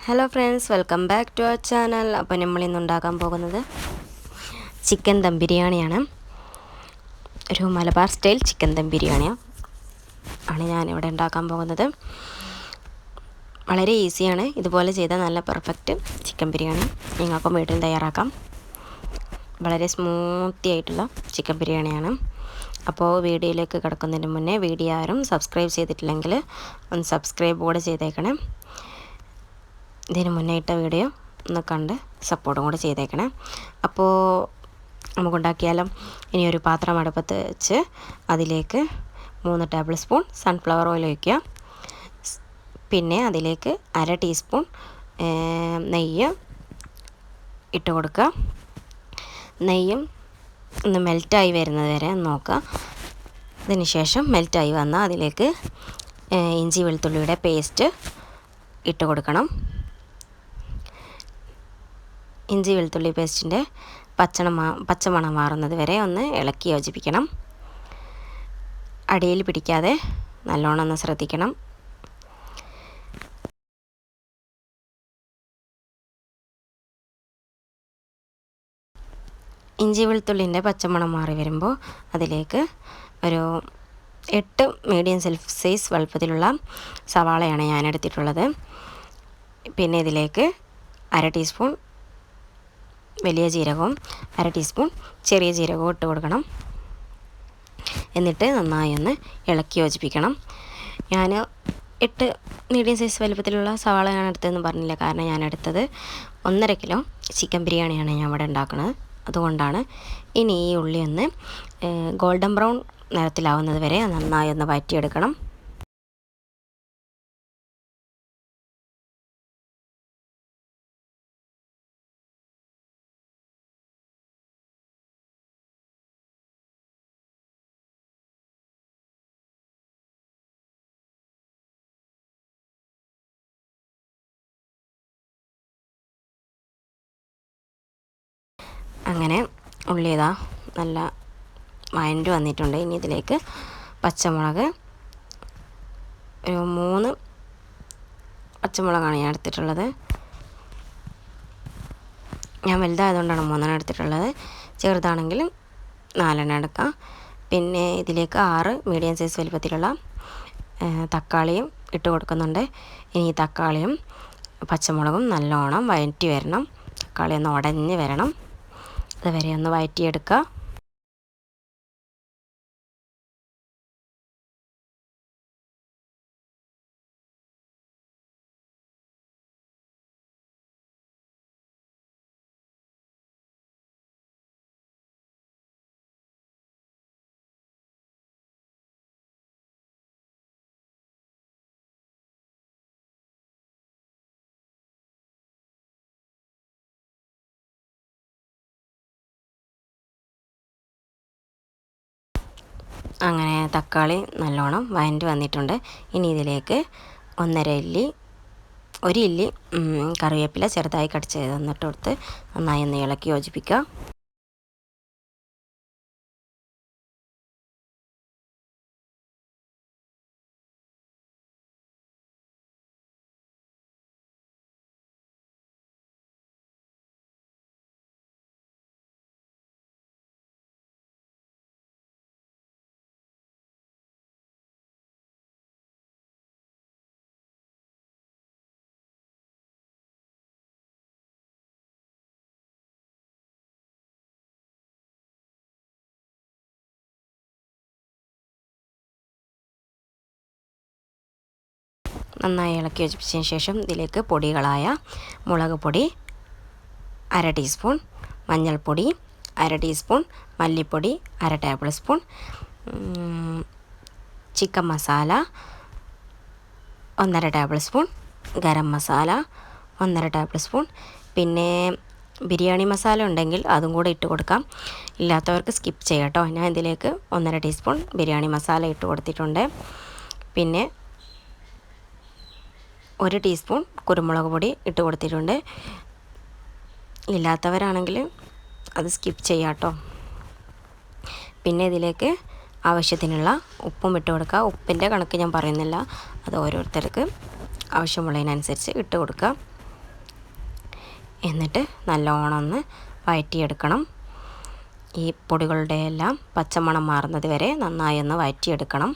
Hello friends, welcome back to our channel. അപ്പോൾ നമ്മൾ ഇന്ന് ഉണ്ടാക്കാൻ പോകുന്നത് ചിക്കൻ ദം ബിരിയാണിയാണ്. ഒരു മലബാർ സ്റ്റൈൽ ചിക്കൻ ദം ബിരിയാണിയാണ് ഞാനിവിടെ ഉണ്ടാക്കാൻ പോകുന്നത്. വളരെ ഈസിയാണ്. ഇതുപോലെ ചെയ്താൽ നല്ല പെർഫെക്റ്റ് ചിക്കൻ ബിരിയാണി നിങ്ങൾക്കും വീട്ടിൽ തയ്യാറാക്കാം. വളരെ സ്മൂത്തി ആയിട്ടുള്ള ചിക്കൻ ബിരിയാണിയാണ്. അപ്പോൾ വീഡിയോയിലേക്ക് കിടക്കുന്നതിന് മുന്നേ വീഡിയോ ആരും സബ്സ്ക്രൈബ് ചെയ്തിട്ടില്ലെങ്കിൽ ഒന്ന് സബ്സ്ക്രൈബ് കൂടെ ചെയ്തേക്കണേ. ഇതിന് മുന്നേ ഇട്ട വീഡിയോ ഒന്ന് കണ്ട് സപ്പോർട്ടും കൂടെ ചെയ്തേക്കണേ. അപ്പോൾ നമുക്കുണ്ടാക്കിയാലും ഇനിയൊരു പാത്രം അടുപ്പത്ത് വെച്ച് അതിലേക്ക് 3 ടേബിൾ സ്പൂൺ സൺഫ്ലവർ ഓയിൽ ഒഴിക്കുക. പിന്നെ അതിലേക്ക് 1/2 ടീസ്പൂൺ നെയ്യ് ഇട്ട് കൊടുക്കുക. നെയ്യും ഒന്ന് മെൽറ്റായി വരുന്നത് വരെ നോക്കുക. അതിന് ശേഷം മെൽറ്റായി വന്നാൽ അതിലേക്ക് ഇഞ്ചി വെളുത്തുള്ളിയുടെ പേസ്റ്റ് ഇട്ട് കൊടുക്കണം. ഇഞ്ചി വെളുത്തുള്ളി പേസ്റ്റിൻ്റെ പച്ചമണം മാറുന്നത് വരെ ഒന്ന് ഇളക്കി യോജിപ്പിക്കണം. അടിയിൽ പിടിക്കാതെ നല്ലോണം ഒന്ന് ശ്രദ്ധിക്കണം. ഇഞ്ചി വെളുത്തുള്ളിൻ്റെ പച്ചമണം മാറി വരുമ്പോൾ അതിലേക്ക് ഒരു 8 മീഡിയം സൈസ് വലുപ്പത്തിലുള്ള സവാളയാണ് ഞാൻ എടുത്തിട്ടുള്ളത്. പിന്നെ ഇതിലേക്ക് 1/2 ടീസ്പൂൺ വലിയ ജീരകവും 1/2 ടീസ്പൂൺ ചെറിയ ജീരകവും ഇട്ട് കൊടുക്കണം. എന്നിട്ട് നന്നായി ഒന്ന് ഇളക്കി യോജിപ്പിക്കണം. ഞാൻ 8 മീഡിയം സൈസ് വലുപ്പത്തിലുള്ള സവാള ഞാൻ എടുത്തതെന്ന് പറഞ്ഞില്ല, കാരണം ഞാൻ എടുത്തത് 1.5 കിലോ ചിക്കൻ ബിരിയാണിയാണ് ഞാൻ ഇവിടെ ഉണ്ടാക്കുന്നത്. അതുകൊണ്ടാണ്. ഇനി ഈ ഉള്ളി ഒന്ന് ഗോൾഡൻ ബ്രൗൺ നിറത്തിലാവുന്നത് വരെ നന്നായി ഒന്ന് വഴറ്റിയെടുക്കണം. അങ്ങനെ ഉള്ളി ഇതാ നല്ല വഴണ്ട് വന്നിട്ടുണ്ട്. ഇനി ഇതിലേക്ക് പച്ചമുളക് ഒരു 3 പച്ചമുളകാണ് ഞാൻ എടുത്തിട്ടുള്ളത്. ഞാൻ വലുതായതുകൊണ്ടാണ് 3 എടുത്തിട്ടുള്ളത്. ചെറുതാണെങ്കിൽ 4 എടുക്കാം. പിന്നെ ഇതിലേക്ക് 6 മീഡിയം സൈസ് വലുപ്പത്തിലുള്ള തക്കാളിയും ഇട്ട് കൊടുക്കുന്നുണ്ട്. ഇനി ഈ തക്കാളിയും പച്ചമുളകും നല്ലോണം വഴറ്റി വരണം. തക്കാളി ഒന്ന് ഉടഞ്ഞ് വരണം. അതുവരെ ഒന്ന് വഴറ്റിയെടുക്കുക. അങ്ങനെ തക്കാളി നല്ലോണം വഴണ്ട് വന്നിട്ടുണ്ട്. ഇനി ഇതിലേക്ക് 1 ഇല്ലി കറിവേപ്പില ചെറുതായി കട്ട് ചെയ്ത് തന്നിട്ട് കൊടുത്ത് നന്നായി ഒന്ന് ഇളക്കി യോജിപ്പിക്കുക. നന്നായി ഇളക്കി യോജിപ്പിച്ചതിന് ശേഷം ഇതിലേക്ക് പൊടികളായ മുളക് പൊടി 1/2 ടീസ്പൂൺ, മഞ്ഞൾപ്പൊടി 1/2 ടീസ്പൂൺ, മല്ലിപ്പൊടി 1/2 table spoon, chicken masala 1/2 table spoon, garam masala 1/2 table spoon. പിന്നെ ബിരിയാണി മസാല ഉണ്ടെങ്കിൽ അതും കൂടെ ഇട്ട് കൊടുക്കാം. ഇല്ലാത്തവർക്ക് സ്കിപ്പ് ചെയ്യാം കേട്ടോ. ഞാൻ ഇതിലേക്ക് 1/2 ടീസ്പൂൺ ബിരിയാണി മസാല ഇട്ട് കൊടുത്തിട്ടുണ്ട്. പിന്നെ 1 ടീസ്പൂൺ കുരുമുളക് പൊടി ഇട്ട് കൊടുത്തിട്ടുണ്ട്. ഇല്ലാത്തവരാണെങ്കിൽ അത് സ്കിപ്പ് ചെയ്യാം കേട്ടോ. പിന്നെ ഇതിലേക്ക് ആവശ്യത്തിനുള്ള ഉപ്പും ഇട്ട് കൊടുക്കുക. ഉപ്പിൻ്റെ കണക്ക് ഞാൻ പറയുന്നില്ല, അത് ഓരോരുത്തർക്ക് ആവശ്യമുള്ളതിനനുസരിച്ച് ഇട്ട് കൊടുക്കുക. എന്നിട്ട് നല്ലോണം ഒന്ന് വഴറ്റിയെടുക്കണം. ഈ പൊടികളുടെ എല്ലാം പച്ചമണം മാറുന്നത് വരെ നന്നായി ഒന്ന് വഴറ്റിയെടുക്കണം.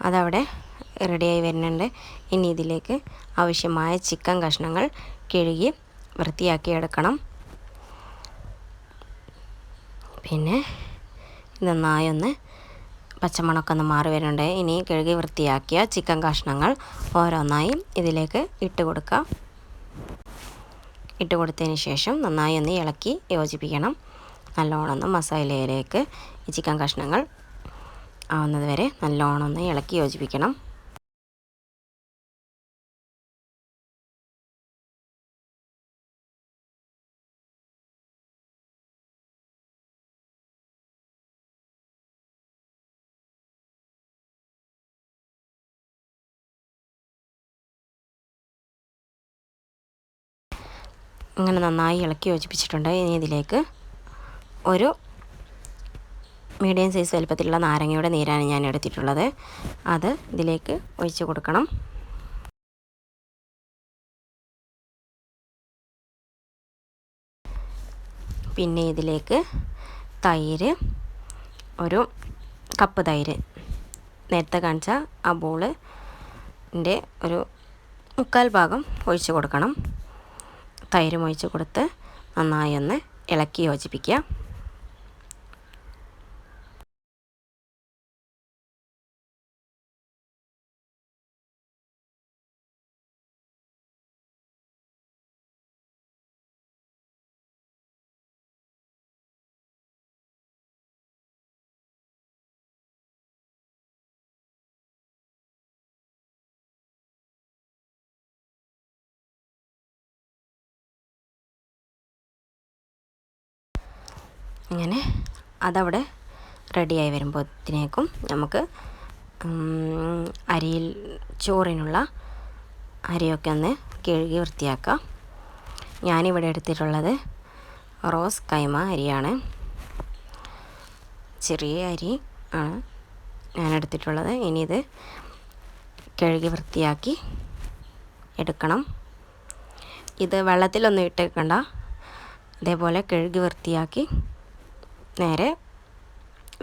അതവിടെ റെഡിയായി വരുന്നുണ്ട്. ഇനി ഇതിലേക്ക് ആവശ്യമായ ചിക്കൻ കഷ്ണങ്ങൾ കഴുകി വൃത്തിയാക്കി എടുക്കണം. പിന്നെ നന്നായി ഒന്ന് പച്ചമണമൊക്കെ ഒന്ന് മാറി വരുന്നുണ്ട്. ഇനി കഴുകി വൃത്തിയാക്കിയ ചിക്കൻ കഷ്ണങ്ങൾ ഓരോന്നായും ഇതിലേക്ക് ഇട്ട് കൊടുക്കുക. ഇട്ട് കൊടുത്തതിന് ശേഷം നന്നായി ഒന്ന് ഇളക്കി യോജിപ്പിക്കണം. നല്ലോണം ഒന്ന് മസാലയിലേക്ക് ഈ ചിക്കൻ കഷ്ണങ്ങൾ ആവുന്നത് വരെ നല്ലോണം ഒന്ന് ഇളക്കി യോജിപ്പിക്കണം. അങ്ങനെ നന്നായി ഇളക്കി യോജിപ്പിച്ചിട്ടുണ്ട്. ഇനി ഇതിലേക്ക് ഒരു മീഡിയം സൈസ് വലുപ്പത്തിലുള്ള നാരങ്ങയുടെ നീരാണ് ഞാൻ എടുത്തിട്ടുള്ളത്. അത് ഇതിലേക്ക് ഒഴിച്ച് കൊടുക്കണം. പിന്നെ ഇതിലേക്ക് തൈര്, ഒരു കപ്പ് തൈര്, നേരത്തെ കാണിച്ച ആ ബോളിൻ്റെ ഒരു 1/4 ഭാഗം ഒഴിച്ച് കൊടുക്കണം. തൈരും ഒഴിച്ച് കൊടുത്ത് നന്നായി ഒന്ന് ഇളക്കി യോജിപ്പിക്കുക. ഇങ്ങനെ അതവിടെ റെഡിയായി വരുമ്പോഴത്തേക്കും നമുക്ക് അരിയിൽ ചോറിനുള്ള അരിയൊക്കെ ഒന്ന് കഴുകി വൃത്തിയാക്കാം. ഞാനിവിടെ എടുത്തിട്ടുള്ളത് റോസ് കൈമ അരിയാണ്. ചെറിയ അരി ആണ് ഞാൻ എടുത്തിട്ടുള്ളത്. ഇനി ഇത് കഴുകി വൃത്തിയാക്കി എടുക്കണം. ഇത് വെള്ളത്തിലൊന്നും ഇട്ടേക്കണ്ട. ഇതേപോലെ കഴുകി വൃത്തിയാക്കി നേരെ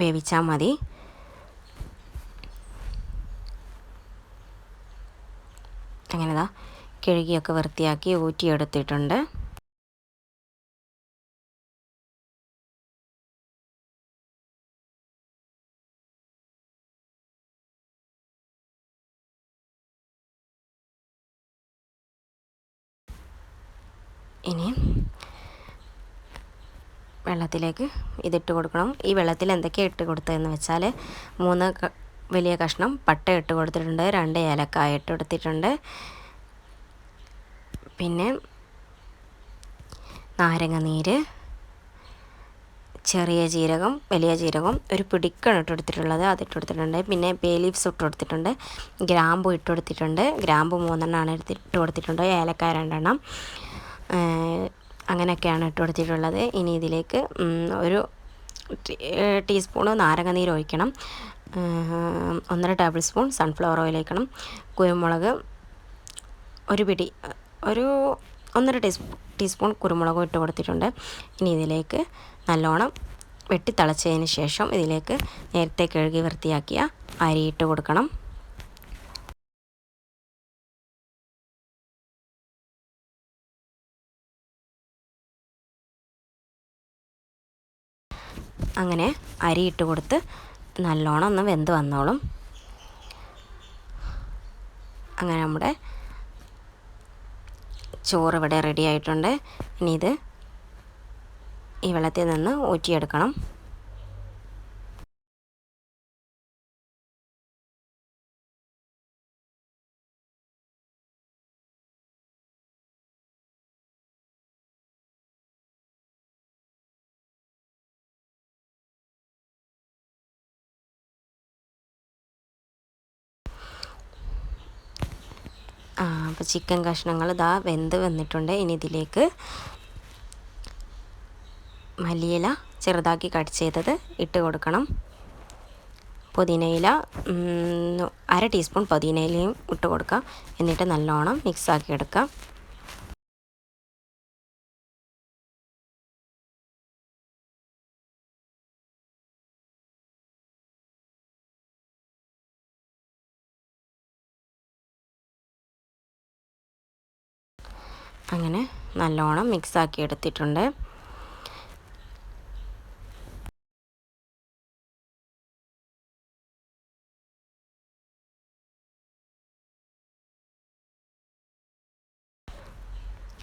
വേവിച്ചാൽ മതി. അങ്ങനെതാ കഴുകിയൊക്കെ വൃത്തിയാക്കി ഊറ്റിയെടുത്തിട്ടുണ്ട്. ഇനി വെള്ളത്തിലേക്ക് ഇതിട്ട് കൊടുക്കണം. ഈ വെള്ളത്തിൽ എന്തൊക്കെയാണ് ഇട്ട് കൊടുത്തതെന്ന് വെച്ചാൽ 3 വലിയ കഷ്ണം പട്ട ഇട്ട് കൊടുത്തിട്ടുണ്ട്, 2 ഏലക്കായ ഇട്ട് കൊടുത്തിട്ടുണ്ട്, പിന്നെ നാരങ്ങ നീര്, ചെറിയ ജീരകം, വലിയ ജീരകം ഒരു പിടിക്കാണ് ഇട്ട് കൊടുത്തിട്ടുള്ളത്, അതിട്ട് കൊടുത്തിട്ടുണ്ട്. പിന്നെ ബേ ലീവ്സ് ഇട്ട് കൊടുത്തിട്ടുണ്ട്, ഗ്രാമ്പു ഇട്ട് കൊടുത്തിട്ടുണ്ട്, ഗ്രാമ്പു 3 ഇട്ട് കൊടുത്തിട്ടുണ്ട്, ഏലക്കായ 2, അങ്ങനെയൊക്കെയാണ് ഇട്ട് കൊടുത്തിട്ടുള്ളത്. ഇനി ഇതിലേക്ക് ഒരു ടീസ്പൂണ് നാരങ്ങ നീര് ഒഴിക്കണം, 1.5 ടേബിൾ സ്പൂൺ സൺഫ്ലവർ ഓയിൽ ഒഴിക്കണം, കുരുമുളക് ഒരു 1.5 ടീസ്പൂൺ കുരുമുളകും ഇട്ട് കൊടുത്തിട്ടുണ്ട്. ഇനി ഇതിലേക്ക് നല്ലോണം വെട്ടി തിളച്ചതിന് ശേഷം ഇതിലേക്ക് നേരത്തെ കഴുകി വൃത്തിയാക്കിയ അരി ഇട്ട് കൊടുക്കണം. അങ്ങനെ അരി ഇട്ട് കൊടുത്ത് നല്ലോണം ഒന്ന് വെന്ത് വന്നോളും. അങ്ങനെ നമ്മുടെ ചോറ് ഇവിടെ റെഡി ആയിട്ടുണ്ട്. ഇനി ഇത് ഈ വെള്ളത്തിൽ നിന്ന് ഊറ്റിയെടുക്കണം. അപ്പോൾ ചിക്കൻ കഷ്ണങ്ങൾ ഇതാ വെന്ത് വന്നിട്ടുണ്ട്. ഇനി ഇതിലേക്ക് മല്ലിയില ചെറുതാക്കി കട്ട് ചെയ്തത് ഇട്ട് കൊടുക്കണം. പുതിനയില 1/2 ടീസ്പൂൺ പുതിനയിലയും ഇട്ട് കൊടുക്കുക. എന്നിട്ട് നല്ലോണം മിക്സാക്കി എടുക്കുക. അങ്ങനെ നല്ലോണം മിക്സാക്കി എടുത്തിട്ടുണ്ട്.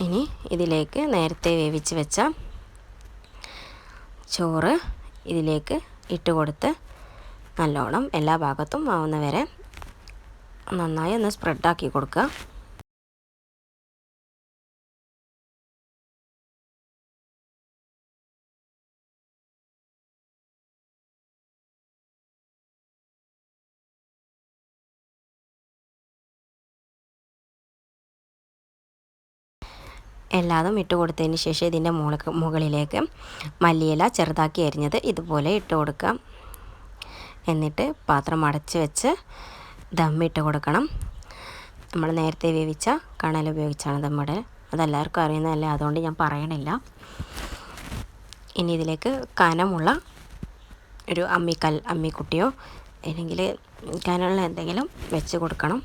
ഇനി ഇതിലേക്ക് നേരത്തെ വേവിച്ച് വെച്ച ചോറ് ഇതിലേക്ക് ഇട്ട് കൊടുത്ത് നല്ലോണം എല്ലാ ഭാഗത്തും ആവുന്ന വരെ നന്നായി ഒന്ന് സ്പ്രെഡാക്കി കൊടുക്കുക. എല്ലാതും ഇട്ട് കൊടുത്തതിന് ശേഷം ഇതിൻ്റെ മുകളിലേക്ക് മല്ലിയില ചെറുതാക്കി അരിഞ്ഞത് ഇതുപോലെ ഇട്ട് കൊടുക്കാം. എന്നിട്ട് പാത്രം അടച്ച് വെച്ച് ദമ്മിട്ട് കൊടുക്കണം. നമ്മൾ നേരത്തെ വേവിച്ച കണൽ ഉപയോഗിച്ചാണ് ദമ്മിടൽ. അതെല്ലാവർക്കും അറിയുന്നതല്ലേ, അതുകൊണ്ട് ഞാൻ പറയണില്ല. ഇനി ഇതിലേക്ക് കനമുള്ള ഒരു അമ്മിക്കുട്ടിയോ അല്ലെങ്കിൽ കനമുള്ള എന്തെങ്കിലും വെച്ച് കൊടുക്കണം.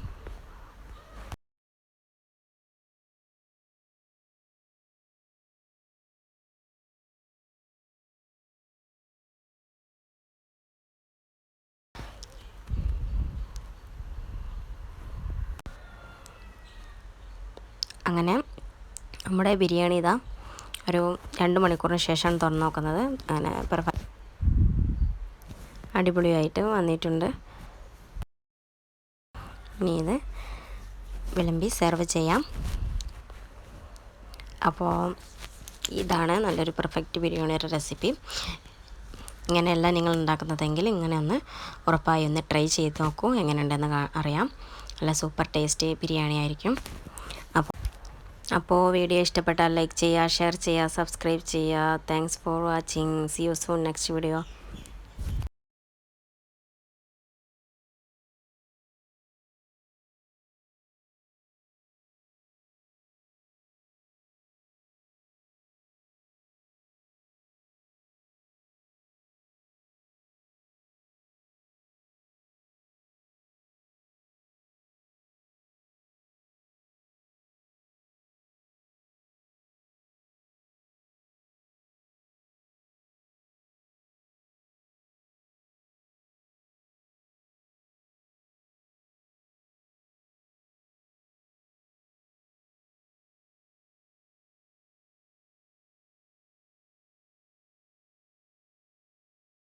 അങ്ങനെ നമ്മുടെ ബിരിയാണി ഇതാ ഒരു 2 മണിക്കൂറിന് ശേഷമാണ് തുറന്ന് നോക്കുന്നത്. അങ്ങനെ അടിപൊളിയായിട്ട് വന്നിട്ടുണ്ട്. ഇനി ഇത് വിളമ്പി സെർവ് ചെയ്യാം. അപ്പോൾ ഇതാണ് നല്ലൊരു പെർഫെക്റ്റ് ബിരിയാണിയുടെ റെസിപ്പി. ഇങ്ങനെയല്ല നിങ്ങൾ ഉണ്ടാക്കുന്നതെങ്കിൽ ഇങ്ങനെ ഒന്ന് ഉറപ്പായി ഒന്ന് ട്രൈ ചെയ്ത് നോക്കൂ. എങ്ങനെയുണ്ടെന്ന് അറിയാം. നല്ല സൂപ്പർ ടേസ്റ്റി ബിരിയാണി ആയിരിക്കും. അപ്പോൾ വീഡിയോ ഇഷ്ടപ്പെട്ടാൽ ലൈക്ക് ചെയ്യുക, ഷെയർ ചെയ്യുക, സബ്സ്ക്രൈബ് ചെയ്യുക. Thanks for watching. See you soon next video.